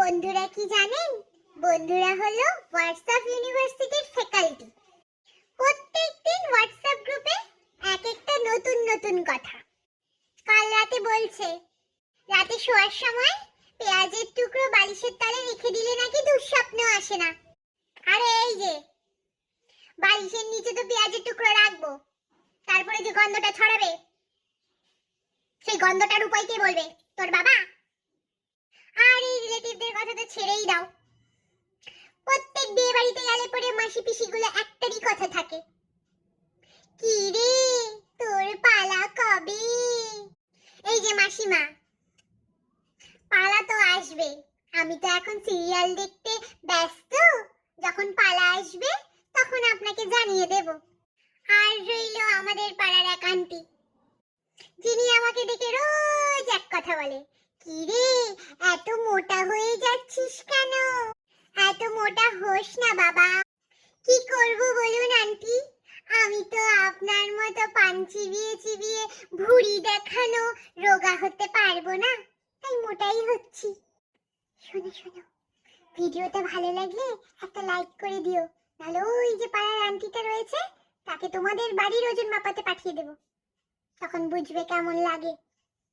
বন্ধুরা কি জানেন? বন্ধুরা হলো হোয়াটসঅ্যাপ ইউনিভার্সিটির ফ্যাকাল্টি। প্রত্যেকদিন হোয়াটসঅ্যাপ গ্রুপে এক একটা নতুন নতুন কথা। কাল রাতে বলছে রাতে শোয়ার সময় পেঁয়াজের টুকরো বালিশের তলে রেখে দিলে নাকি দুঃস্বপ্ন আসে না। আরে এই যে বালিশের নিচে তো পেঁয়াজের টুকরো রাখবো, তারপরে যে গন্ধটা ছড়াবে সেই গন্ধটার উপায় কে বলবে? তোর বাবা? আর এই রিলেটিভদের কথা তো ছেড়েই দাও। প্রত্যেক বিয়ে বাড়িতে গেলে পরে মাসি পিসিগুলো একটারই কথা থাকে, কি রে তোর পালা কবে? এই যে মাসিমা, পালা তো আসবে, আমি তো এখন সিরিয়াল দেখতে ব্যস্ত, যখন পালা আসবে তখন আপনাকে জানিয়ে দেব। আর রইল আমাদের পাড়ার এক আন্টি, যিনি আমাকে দেখে রোজ এক কথা বলে, কি রে এত মোটা হয়ে যাচ্ছিস কেন? এত মোটা হোস না বাবা। কি করব বলুন আন্টি, আমি তো আপনার মতো পান চিবিয়ে চিবিয়ে ভুঁড়ি দেখানো রোগা হতে পারবো না, তাই মোটাই হচ্ছি। শোনো শোনো, ভিডিওটা ভালো লাগলে একটা লাইক করে দিও, নাহলে ওই যে পাড়ার আন্টিটা রয়েছে তাকে তোমাদের বাড়ির ওজন মাপাতে পাঠিয়ে দেবো, তখন বুঝবে কেমন লাগে।